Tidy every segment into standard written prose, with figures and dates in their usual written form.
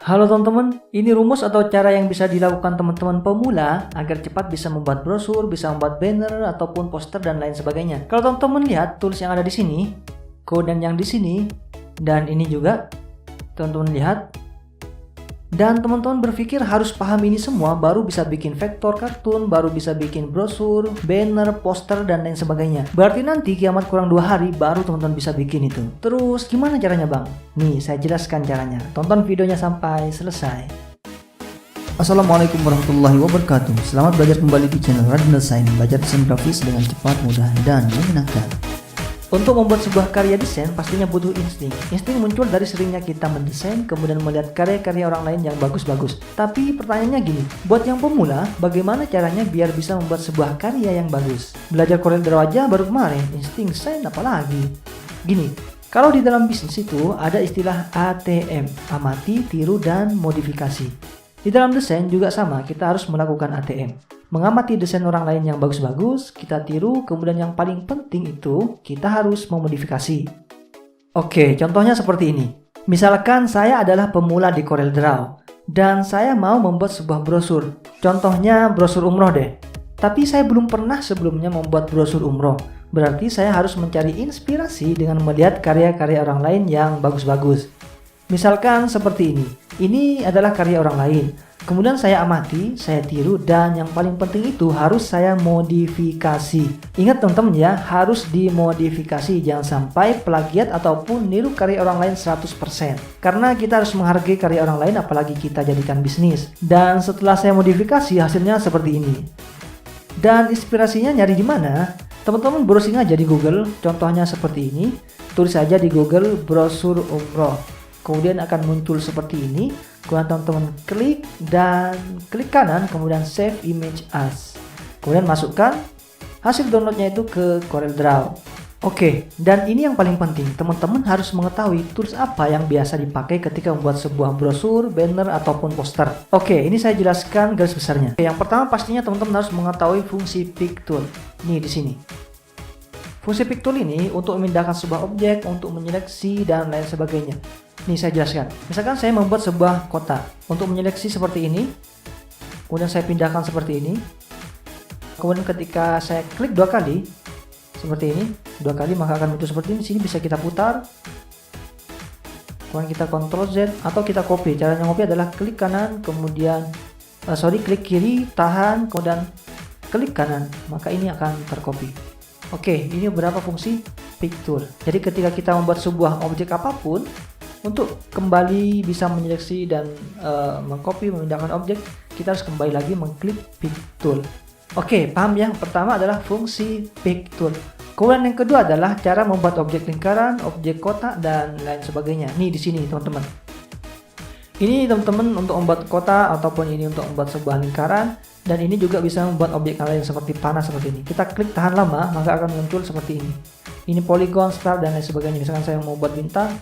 Halo teman-teman, ini rumus atau cara yang bisa dilakukan teman-teman pemula agar cepat bisa membuat brosur, bisa membuat banner ataupun poster dan lain sebagainya. Kalau teman-teman lihat tools yang ada di sini, kode yang di sini, dan ini juga teman-teman lihat. Dan teman-teman berpikir harus paham ini semua baru bisa bikin vektor kartun, baru bisa bikin brosur, banner, poster, dan lain sebagainya. Berarti nanti kiamat kurang 2 hari baru teman-teman bisa bikin itu. Terus gimana caranya bang? Nih saya jelaskan caranya. Tonton videonya sampai selesai. Assalamualaikum warahmatullahi wabarakatuh. Selamat belajar kembali di channel Raden Desain. Belajar desain grafis dengan cepat, mudah, dan menyenangkan. Untuk membuat sebuah karya desain pastinya butuh insting. Insting muncul dari seringnya kita mendesain, kemudian melihat karya-karya orang lain yang bagus-bagus. Tapi pertanyaannya gini, buat yang pemula, bagaimana caranya biar bisa membuat sebuah karya yang bagus? Belajar CorelDRAW aja baru kemarin, insting desain apalagi? Gini, kalau di dalam bisnis itu ada istilah ATM, amati, tiru, dan modifikasi. Di dalam desain juga sama, kita harus melakukan ATM. Mengamati desain orang lain yang bagus-bagus, kita tiru, kemudian yang paling penting itu kita harus memodifikasi. Oke, contohnya seperti ini. Misalkan saya adalah pemula di CorelDRAW dan saya mau membuat sebuah brosur. Contohnya brosur umroh deh. Tapi saya belum pernah sebelumnya membuat brosur umroh. Berarti saya harus mencari inspirasi dengan melihat karya-karya orang lain yang bagus-bagus. Misalkan seperti ini. Ini adalah karya orang lain. Kemudian saya amati, saya tiru, dan yang paling penting itu harus saya modifikasi. Ingat teman-teman ya, harus dimodifikasi. Jangan sampai plagiat ataupun niru karya orang lain 100%. Karena kita harus menghargai karya orang lain apalagi kita jadikan bisnis. Dan setelah saya modifikasi hasilnya seperti ini. Dan inspirasinya nyari di mana? Teman-teman browsing aja di Google, contohnya seperti ini. Tulis saja di Google brosur umroh. Kemudian akan muncul seperti ini. Kemudian teman-teman klik dan klik kanan, kemudian save image as. Kemudian masukkan hasil downloadnya itu ke CorelDRAW. Oke, dan ini yang paling penting, teman-teman harus mengetahui tools apa yang biasa dipakai ketika membuat sebuah brosur, banner, ataupun poster. Oke, ini saya jelaskan garis besarnya. Yang pertama pastinya teman-teman harus mengetahui fungsi pick tool. Nih di sini. Fungsi pick tool ini untuk memindahkan sebuah objek, untuk menyeleksi, dan lain sebagainya. Nih saya jelaskan. Misalkan saya membuat sebuah kotak. Untuk menyeleksi seperti ini. Kemudian saya pindahkan seperti ini. Kemudian ketika saya klik 2 kali. Seperti ini. 2 kali maka akan muncul seperti ini. Di sini bisa kita putar. Kemudian kita Ctrl Z. Atau kita copy. Caranya copy adalah klik kanan. Kemudian klik kiri. Tahan. Kemudian klik kanan. Maka ini akan tercopy. Oke, ini beberapa fungsi pick tool. Jadi ketika kita membuat sebuah objek apapun, untuk kembali bisa menyeleksi dan mengcopy, memindahkan objek, kita harus kembali lagi mengklik pick tool. Oke, paham ya? Pertama adalah fungsi pick tool. Kemudian yang kedua adalah cara membuat objek lingkaran, objek kotak, dan lain sebagainya. Nih di sini teman-teman. Ini teman-teman untuk membuat kotak ataupun ini untuk membuat sebuah lingkaran. Dan ini juga bisa membuat objek lain seperti panah seperti ini. Kita klik tahan lama, maka akan muncul seperti ini. Ini polygon, star, dan lain sebagainya. Misalkan saya mau buat bintang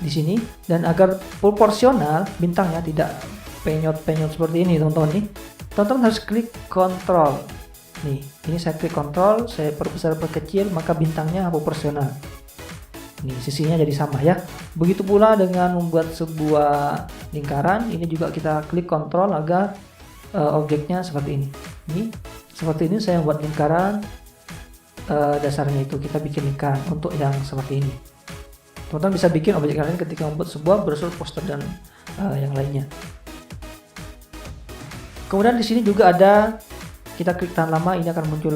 di sini, dan agar proporsional bintangnya tidak penyot-penyot seperti ini teman-teman nih. Teman-teman harus klik Ctrl. Nih, ini saya klik Ctrl, saya perbesar perkecil, maka bintangnya proporsional. Nih, sisinya jadi sama ya. Begitu pula dengan membuat sebuah lingkaran, ini juga kita klik Ctrl agar objeknya seperti ini. Ini seperti ini saya buat lingkaran, dasarnya itu kita bikin lingkaran untuk yang seperti ini. Teman-teman bisa bikin objek lain ketika membuat sebuah brosur, poster, dan yang lainnya. Kemudian di sini juga ada, kita klik tahan lama, ini akan muncul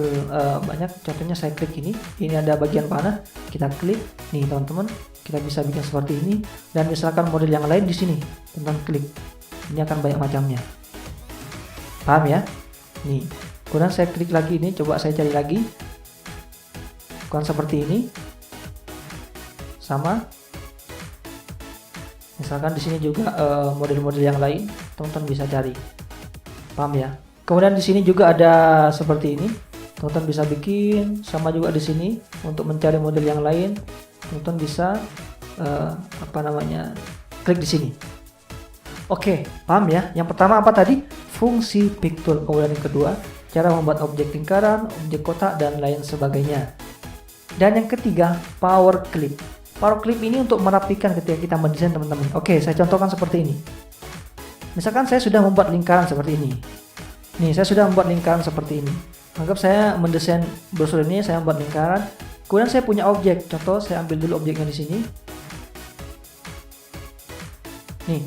banyak. Contohnya saya klik ini ada bagian panah, kita klik. Nih teman-teman, kita bisa bikin seperti ini. Dan misalkan model yang lain di sini, teman-teman klik. Ini akan banyak macamnya. Paham ya? Nih, kemudian saya klik lagi ini, coba saya cari lagi. Bukan seperti ini. Sama. Misalkan di sini juga model-model yang lain, teman-teman bisa cari. Paham ya? Kemudian di sini juga ada seperti ini. Teman-teman bisa bikin, sama juga di sini untuk mencari model yang lain. Teman-teman bisa klik di sini. Oke, paham ya? Yang pertama apa tadi? Fungsi pick tool. Kemudian yang kedua, cara membuat objek lingkaran, objek kotak, dan lain sebagainya. Dan yang ketiga, power clip. Power clip ini untuk merapikan ketika kita mendesain teman-teman. Oke, saya contohkan seperti ini. Misalkan saya sudah membuat lingkaran seperti ini. Nih, saya sudah membuat lingkaran seperti ini. Anggap saya mendesain brosur ini, saya membuat lingkaran. Kemudian saya punya objek. Contoh, saya ambil dulu objeknya di sini. Nih,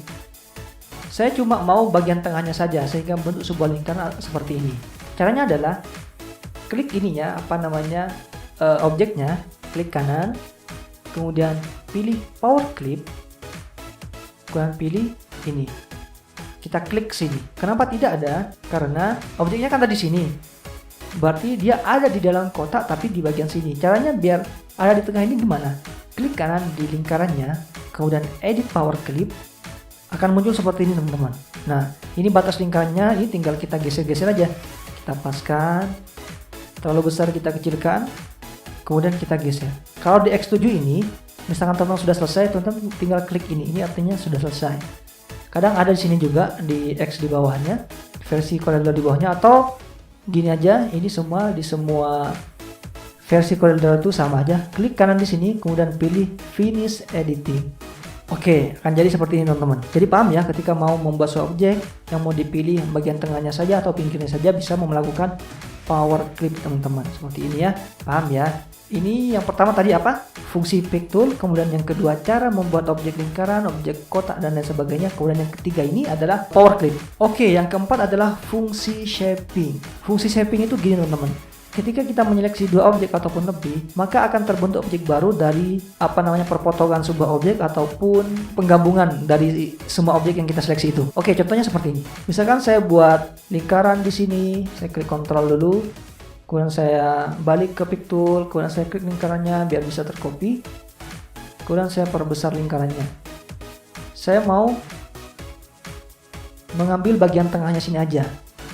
saya cuma mau bagian tengahnya saja sehingga bentuk sebuah lingkaran seperti ini. Caranya adalah klik ininya, objeknya, klik kanan, kemudian pilih power clip, kemudian pilih ini. Kita klik sini. Kenapa tidak ada? Karena objeknya kan ada di sini. Berarti dia ada di dalam kotak tapi di bagian sini. Caranya biar ada di tengah ini gimana? Klik kanan di lingkarannya, kemudian edit power clip. Akan muncul seperti ini teman-teman. Nah, ini batas lingkarannya, ini tinggal kita geser-geser aja. Kita paskan, terlalu besar kita kecilkan, kemudian kita geser. Kalau di X7 ini, misalkan teman-teman sudah selesai, teman-teman tinggal klik ini artinya sudah selesai. Kadang ada di sini juga, di X di bawahnya, versi Corel Draw di bawahnya, atau gini aja, ini semua di semua versi Corel Draw itu sama aja. Klik kanan di sini, kemudian pilih Finish Editing. Oke, akan jadi seperti ini teman-teman. Jadi paham ya, ketika mau membuat sebuah objek yang mau dipilih bagian tengahnya saja atau pinggirnya saja, bisa melakukan power clip teman-teman. Seperti ini ya, paham ya. Ini yang pertama tadi apa? Fungsi pick tool. Kemudian yang kedua cara membuat objek lingkaran, objek kotak dan lain sebagainya. Kemudian yang ketiga ini adalah power clip. Oke, yang keempat adalah fungsi shaping. Fungsi shaping itu gini teman-teman. Ketika kita menyeleksi dua objek ataupun lebih, maka akan terbentuk objek baru dari perpotongan sebuah objek ataupun penggabungan dari semua objek yang kita seleksi itu. Oke, contohnya seperti ini. Misalkan saya buat lingkaran di sini, saya klik Ctrl dulu, kemudian saya balik ke pick tool, kemudian saya klik lingkarannya biar bisa tercopy. Kemudian saya perbesar lingkarannya. Saya mau mengambil bagian tengahnya sini aja.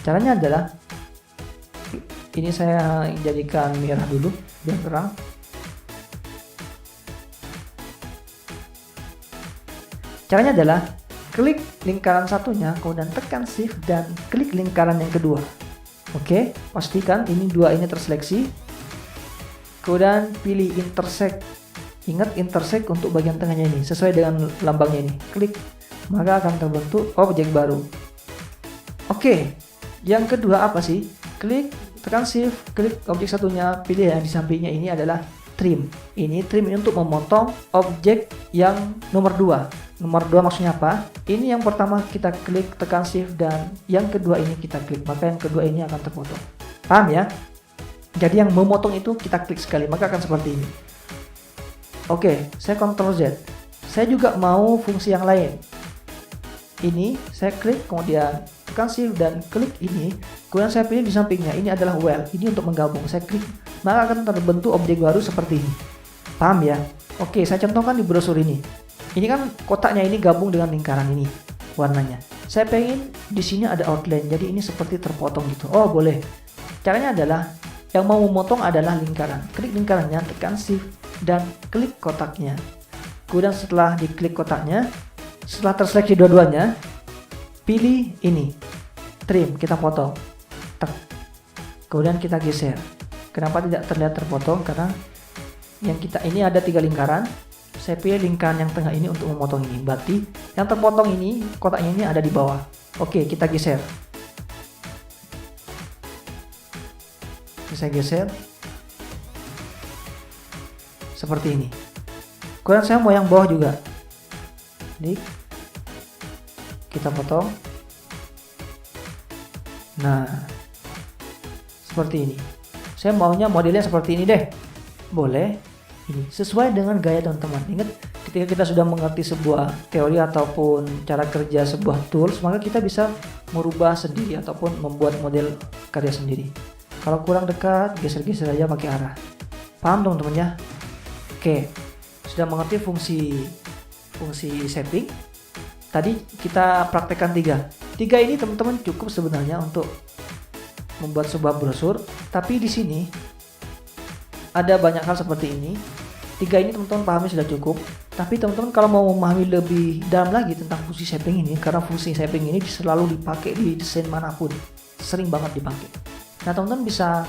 Caranya adalah ini saya jadikan merah dulu biar terang. Caranya adalah klik lingkaran satunya, kemudian tekan shift dan klik lingkaran yang kedua. Oke, pastikan ini dua ini terseleksi. Kemudian pilih intersect. Ingat intersect untuk bagian tengahnya ini sesuai dengan lambangnya ini. Klik, maka akan terbentuk objek baru. Oke, yang kedua apa sih? Klik, tekan shift, klik objek satunya, pilih yang di sampingnya ini adalah trim. Ini trim ini untuk memotong objek yang nomor 2. Nomor 2 maksudnya apa? Ini yang pertama kita klik, tekan shift, dan yang kedua ini kita klik, maka yang kedua ini akan terpotong. Paham ya? Jadi yang memotong itu kita klik sekali, maka akan seperti ini. Oke, saya Ctrl Z. Saya juga mau fungsi yang lain. Ini saya klik, kemudian tekan shift dan klik ini, kemudian saya pilih di sampingnya ini adalah well, ini untuk menggabung. Saya klik, maka akan terbentuk objek baru seperti ini. Paham ya? Oke, saya contohkan di brosur ini. Ini kan kotaknya ini gabung dengan lingkaran ini warnanya. Saya pengen di sini ada outline, jadi ini seperti terpotong gitu. Oh boleh. Caranya adalah yang mau memotong adalah lingkaran. Klik lingkarannya, tekan shift dan klik kotaknya. Kemudian setelah diklik kotaknya, setelah terseleksi dua-duanya, pilih ini trim, kita potong. Kemudian kita geser. Kenapa tidak terlihat terpotong? Karena yang kita ini ada 3 lingkaran. Saya pilih lingkaran yang tengah ini untuk memotong ini. Berarti yang terpotong ini, kotaknya ini ada di bawah. Oke, kita geser. Saya geser seperti ini. Kemudian saya mau yang bawah juga. Ini kita potong. Nah, seperti ini. Saya maunya modelnya seperti ini deh. Boleh. Ini sesuai dengan gaya teman-teman. Ingat, ketika kita sudah mengerti sebuah teori ataupun cara kerja sebuah tools, maka kita bisa merubah sendiri ataupun membuat model karya sendiri. Kalau kurang dekat, geser-geser aja pakai arah. Paham teman-teman ya? Oke, sudah mengerti fungsi shaping. Tadi kita praktekkan 3 ini teman-teman cukup sebenarnya untuk membuat sebuah brosur. Tapi di sini ada banyak hal seperti ini. 3 ini teman-teman pahami sudah cukup. Tapi teman-teman kalau mau memahami lebih dalam lagi tentang fungsi shaping ini, karena fungsi shaping ini selalu dipakai di desain manapun, sering banget dipakai. Nah, teman-teman bisa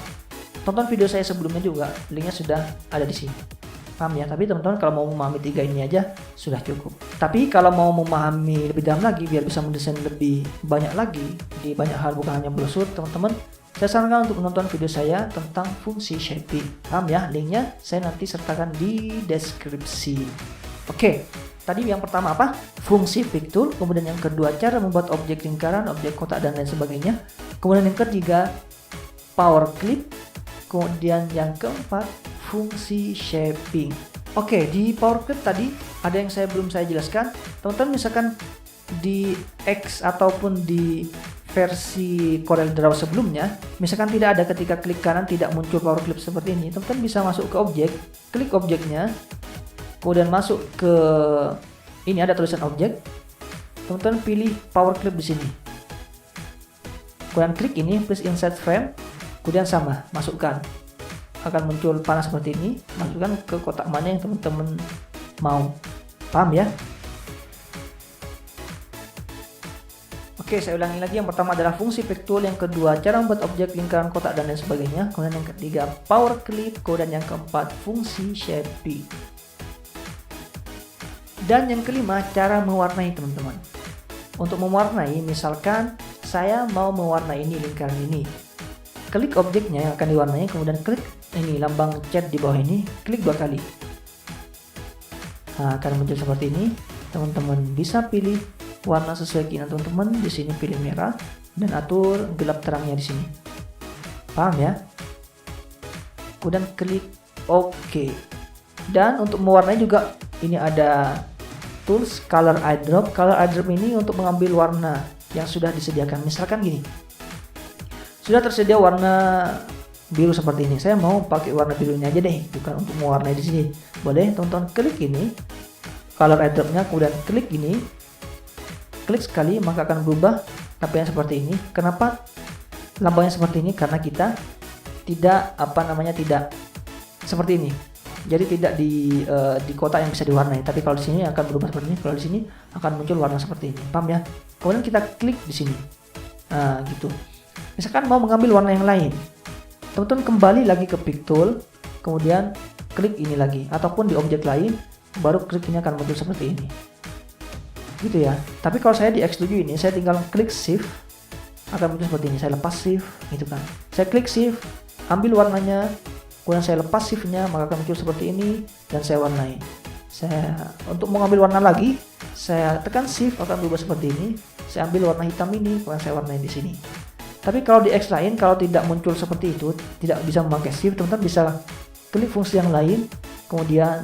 tonton video saya sebelumnya juga, linknya sudah ada di sini. Paham ya? Tapi teman-teman kalau mau memahami 3 ini aja sudah cukup. Tapi kalau mau memahami lebih dalam lagi biar bisa mendesain lebih banyak lagi di banyak hal bukan hanya brosur, teman-teman saya sarankan untuk menonton video saya tentang fungsi shaping. Paham ya? Linknya saya nanti sertakan di deskripsi. Oke, tadi yang pertama apa? Fungsi pick tool. Kemudian yang kedua cara membuat objek lingkaran, objek kotak dan lain sebagainya. Kemudian yang ketiga power clip. Kemudian yang keempat fungsi shaping. Oke, di power clip tadi ada yang belum saya jelaskan. Teman-teman misalkan di X ataupun di versi Corel Draw sebelumnya, misalkan tidak ada, ketika klik kanan tidak muncul power clip seperti ini, teman-teman bisa masuk ke objek, klik objeknya, kemudian masuk ke ini ada tulisan objek, teman-teman pilih power clip di sini, kemudian klik ini please insert frame, kemudian sama masukkan, akan muncul panah seperti ini, masukkan ke kotak mana yang teman-teman mau. Paham ya? Oke, saya ulangi lagi. Yang pertama adalah fungsi pick tool, yang kedua cara membuat objek lingkaran, kotak dan lain sebagainya, kemudian yang ketiga power clip, kemudian yang keempat fungsi shaping, dan yang kelima cara mewarnai teman-teman. Untuk mewarnai, misalkan saya mau mewarnai ini lingkaran ini, klik objeknya yang akan diwarnai, kemudian klik ini lambang cat di bawah ini, klik 2 kali. Nah, akan muncul seperti ini. Teman-teman bisa pilih warna sesuai keinginan teman-teman. Di sini pilih merah dan atur gelap terangnya di sini. Paham ya? Kemudian klik OK. Dan untuk mewarnai juga ini ada tools color eyedrop. Color eyedrop ini untuk mengambil warna yang sudah disediakan. Misalkan gini, sudah tersedia warna biru seperti ini. Saya mau pakai warna birunya aja deh, bukan untuk mewarnai di sini. Boleh teman-teman klik ini color eyedropnya, kemudian klik ini, klik sekali maka akan berubah tampilnya seperti ini. Kenapa lambangnya seperti ini? Karena kita tidak tidak seperti ini. Jadi tidak di kotak yang bisa diwarnai. Tapi kalau di sini akan berubah seperti ini. Kalau di sini akan muncul warna seperti ini. Paham ya? Kemudian kita klik di sini. Nah, gitu. Misalkan mau mengambil warna yang lain, teman-teman kembali lagi ke pick tool, kemudian klik ini lagi, ataupun di objek lain, baru klik ini akan muncul seperti ini. Gitu ya. Tapi kalau saya di X7 ini, saya tinggal klik shift, akan muncul seperti ini. Saya lepas shift, gitu kan. Saya klik shift, ambil warnanya, kemudian saya lepas shiftnya, maka akan muncul seperti ini, dan saya warnai. Untuk mengambil warna lagi, saya tekan shift, akan berubah seperti ini. Saya ambil warna hitam ini, kemudian saya warnai di sini. Tapi kalau di X lain, kalau tidak muncul seperti itu, tidak bisa memakai shift, teman-teman bisa klik fungsi yang lain, kemudian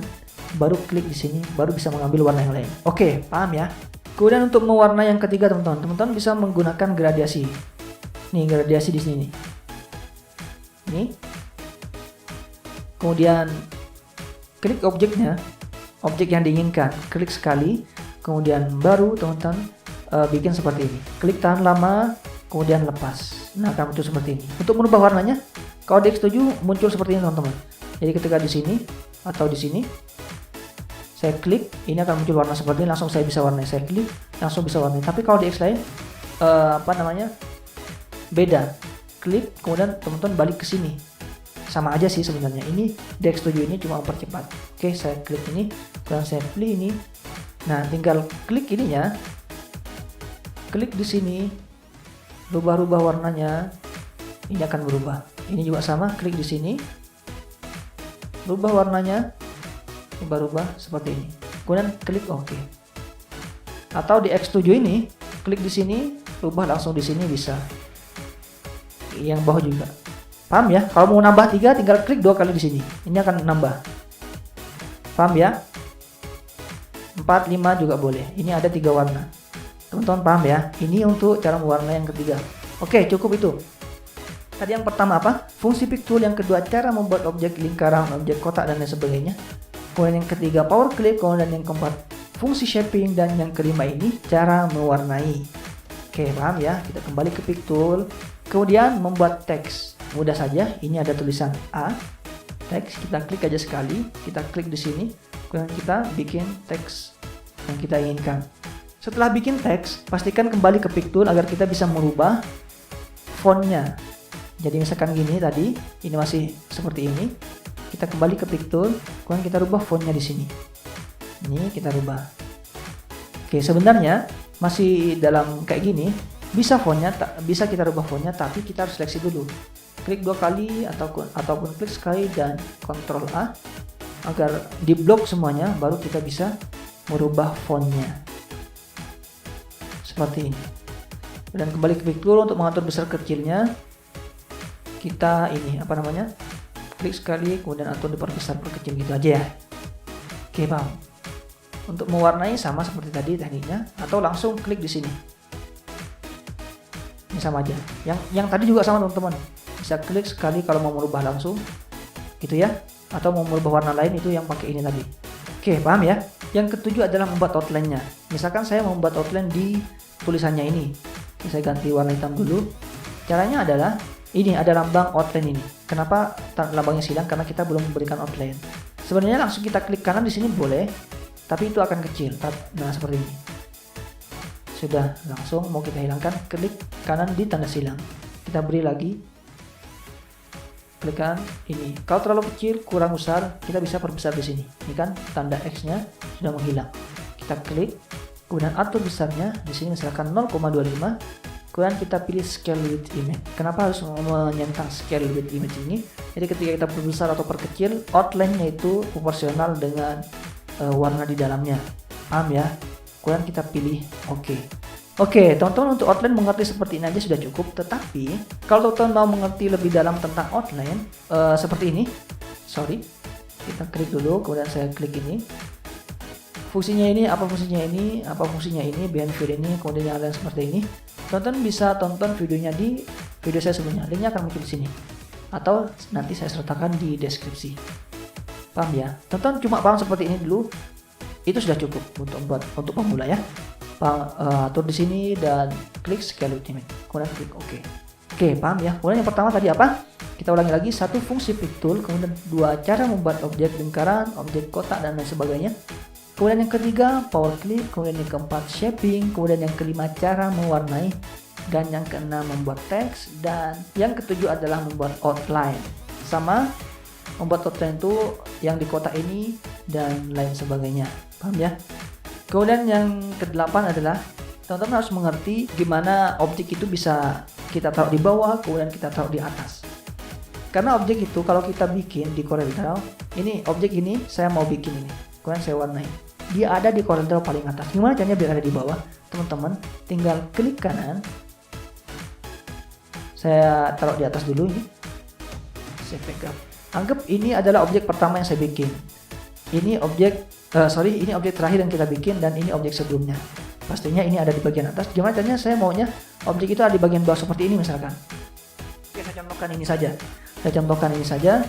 baru klik di sini, baru bisa mengambil warna yang lain. Oke, paham ya? Kemudian untuk mewarnai yang ketiga, teman-teman bisa menggunakan gradasi. Nih, gradasi di sini. Nih. Kemudian klik objeknya, objek yang diinginkan, klik sekali, kemudian baru teman-teman bikin seperti ini. Klik tahan lama, kemudian lepas. Nah, akan muncul seperti ini. Untuk merubah warnanya, kalau di X7 muncul seperti ini, teman-teman. Jadi ketika di sini atau di sini, saya klik, ini akan muncul warna seperti ini, langsung saya bisa warnai. Saya klik, langsung bisa warnai. Tapi kalau di X lain, beda. Klik, kemudian teman-teman balik ke sini. Sama aja sih sebenarnya. Ini di X7 ini cuma mempercepat. Oke, saya klik ini, kemudian saya pilih ini. Nah, tinggal klik ininya, klik di sini, rubah-rubah warnanya, ini akan berubah. Ini juga sama, klik di sini, rubah warnanya, rubah-rubah seperti ini. Kemudian klik OK. Atau di X7 ini, klik di sini, rubah langsung di sini bisa. Yang bawah juga. Paham ya? Kalau mau nambah 3, tinggal klik 2 kali di sini. Ini akan nambah. Paham ya? 4, 5 juga boleh. Ini ada 3 warna. Teman-teman paham ya? Ini untuk cara mewarnai yang ketiga. Oke, cukup itu. Tadi yang pertama apa? Fungsi pick tool. Yang kedua cara membuat objek lingkaran, objek kotak dan lain sebagainya. Kemudian yang ketiga power clip. Kemudian yang keempat fungsi shaping. Dan yang kelima ini cara mewarnai. Oke, paham ya? Kita kembali ke pick tool. Kemudian membuat teks. Mudah saja. Ini ada tulisan A. Teks. Kita klik aja sekali. Kita klik di sini. Kemudian kita bikin teks yang kita inginkan. Setelah bikin teks, pastikan kembali ke pick tool agar kita bisa merubah fontnya. Jadi misalkan gini tadi, ini masih seperti ini. kita kembali ke pick tool, kemudian kita rubah fontnya di sini. Ini kita rubah. Oke, sebenarnya masih dalam kayak gini, bisa fontnya, bisa kita rubah fontnya, tapi kita harus seleksi dulu. Klik 2 kali ataupun klik sekali dan Ctrl A agar diblok semuanya, baru kita bisa merubah fontnya seperti ini. Dan kembali ke pick tool untuk mengatur besar kecilnya, kita ini klik sekali kemudian atur diperbesar perkecil gitu aja ya. Oke, paham. Untuk mewarnai sama seperti tadi tekniknya, atau langsung klik di sini. Ini sama aja. Yang tadi juga sama teman-teman. Bisa klik sekali kalau mau merubah langsung, gitu ya. Atau mau merubah warna lain, itu yang pakai ini tadi. Oke, paham ya? Yang ketujuh adalah membuat outline-nya. Misalkan saya mau membuat outline di tulisannya ini. Saya ganti warna hitam dulu. Caranya adalah ini, ada lambang outline ini. Kenapa lambangnya silang? Karena kita belum memberikan outline. Sebenarnya langsung kita klik kanan di sini boleh, tapi itu akan kecil. Nah, seperti ini. Sudah, langsung mau kita hilangkan, klik kanan di tanda silang. Kita beri lagi. Klik kanan ini. Kalau terlalu kecil, kurang besar, kita bisa perbesar di sini. Ini kan tanda X-nya sudah menghilang. Kita klik, kemudian atur besarnya di sini misalkan 0,25. Kemudian kita pilih scale with image. Kenapa harus menyentang scale with image ini? Jadi ketika kita perbesar atau perkecil, outline-nya itu proporsional dengan warna di dalamnya. Paham ya? Kemudian kita pilih OK. Oke, teman-teman, untuk outline mengerti seperti ini aja sudah cukup. Tetapi kalau teman-teman mau mengerti lebih dalam tentang outline, seperti ini. Kita klik dulu, kemudian saya klik ini. Fungsinya ini, apa fungsinya ini, apa fungsinya ini, behavior ini, kemudian yang lain seperti ini. Teman-teman bisa tonton videonya di video saya sebelumnya. Linknya akan muncul di sini. Atau nanti saya sertakan di deskripsi. Paham ya? Teman-teman cuma paham seperti ini dulu, itu sudah cukup untuk pemula ya. Atur di sini dan klik scale with image. Kemudian klik OK. Oke, paham ya? Kemudian yang pertama tadi apa? Kita ulangi lagi, 1 fungsi pick tool, kemudian 2 cara membuat objek lingkaran, objek kotak dan lain sebagainya. Kemudian yang ketiga, power clip. Kemudian yang keempat, shaping. Kemudian yang kelima, cara mewarnai. Dan yang keenam, membuat teks. Dan yang ketujuh adalah membuat outline. Sama, membuat outline itu yang di kotak ini dan lain sebagainya. Paham ya? Kemudian yang kedelapan adalah, teman-teman harus mengerti gimana objek itu bisa kita taruh di bawah, kemudian kita taruh di atas. Karena objek itu kalau kita bikin di CorelDRAW, ini objek ini saya mau bikin ini. Kemudian saya warnai. Dia ada di CorelDRAW paling atas. Gimana caranya biar ada di bawah? Teman-teman tinggal klik kanan. Saya taruh di atas dulu ini. Saya pegang. Anggap ini adalah objek pertama yang saya bikin. Ini objek ini objek terakhir yang kita bikin dan ini objek sebelumnya. Pastinya ini ada di bagian atas. Gimana caranya saya maunya objek itu ada di bagian bawah seperti ini misalkan. Oke, saya contohkan ini saja.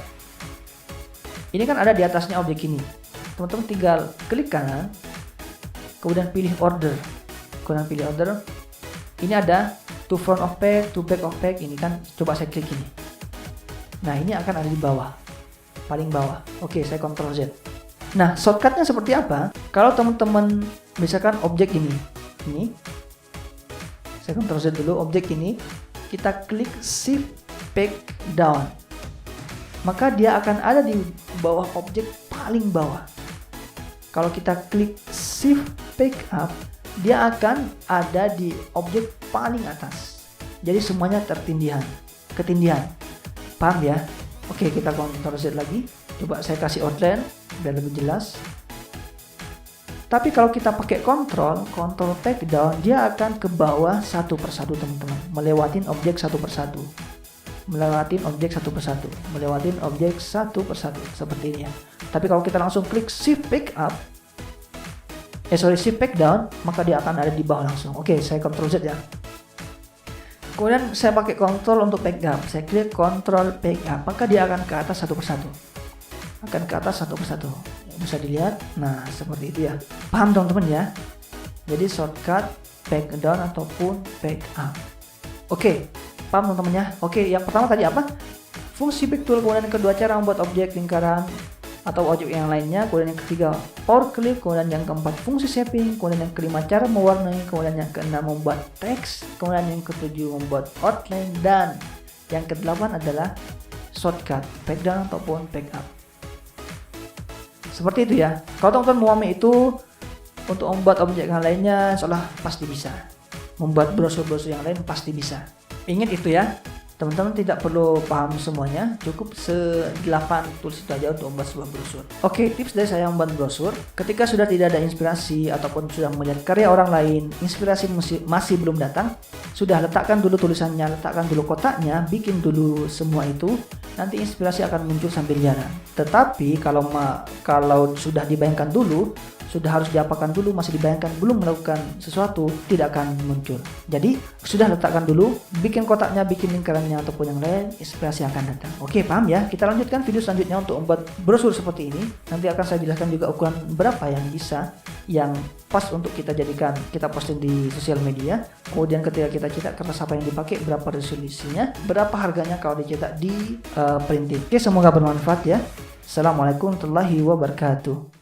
Ini kan ada di atasnya objek ini. Teman-teman tinggal klik kanan, kemudian pilih order. Ini ada to front of page, to back of page. Ini kan coba saya klik ini. Nah, ini akan ada di bawah, paling bawah. Oke, saya Ctrl Z. Nah, shortcutnya seperti apa? Kalau teman-teman misalkan objek ini, saya Ctrl Z dulu, objek ini kita klik shift peg down, maka dia akan ada di bawah objek paling bawah. Kalau kita klik shift peg up, dia akan ada di objek paling atas. Jadi semuanya ketindihan. Paham ya? Oke, kita Ctrl Z lagi. Coba saya kasih outline biar lebih jelas. Tapi kalau kita pakai Ctrl peg down, dia akan ke bawah satu persatu teman-teman, melewatin objek satu persatu, seperti ini ya. Tapi kalau kita langsung klik shift peg down, maka dia akan ada di bawah langsung. Oke, saya Ctrl Z ya. Kemudian saya pakai Ctrl untuk peg up, saya klik Ctrl peg up, maka dia akan ke atas satu persatu. Bisa dilihat. Nah, seperti itu ya. Paham teman-teman ya? Jadi shortcut peg down ataupun peg up. Oke, paham teman-teman ya? Oke, yang pertama tadi apa? Fungsi pick tool. Kemudian yang kedua, cara membuat objek lingkaran atau objek yang lainnya. Kemudian yang ketiga, power clip. Kemudian yang keempat, fungsi shaping. Kemudian yang kelima, cara mewarnai. Kemudian yang keenam, membuat teks. Kemudian yang ketujuh, membuat outline. Dan yang kedelapan adalah shortcut peg down ataupun peg up. seperti itu ya. Kalau teman-teman mau itu untuk membuat objek yang lainnya seolah pasti bisa. Membuat brosur-brosur yang lain pasti bisa. Ingat itu ya. Teman-teman tidak perlu paham semuanya, cukup 8 tools itu aja untuk membuat sebuah brosur. Oke, tips dari saya membuat brosur. Ketika sudah tidak ada inspirasi ataupun sudah melihat karya orang lain, inspirasi masih belum datang, sudah letakkan dulu tulisannya, letakkan dulu kotaknya, bikin dulu semua itu, nanti inspirasi akan muncul sambil jalan. Tetapi kalau sudah dibayangkan dulu, sudah harus diapakan dulu, masih dibayangkan, belum melakukan sesuatu, tidak akan muncul. Jadi sudah letakkan dulu, bikin kotaknya, bikin lingkarannya ataupun yang lain, inspirasi akan datang. Oke, paham ya? Kita lanjutkan video selanjutnya untuk membuat brosur seperti ini. Nanti akan saya jelaskan juga ukuran berapa yang bisa, yang pas untuk kita jadikan, kita posting di sosial media. Kemudian ketika kita cetak, kertas apa yang dipakai, berapa resolusinya, berapa harganya kalau dicetak di printing. Oke, semoga bermanfaat ya. Assalamualaikum warahmatullahi wabarakatuh.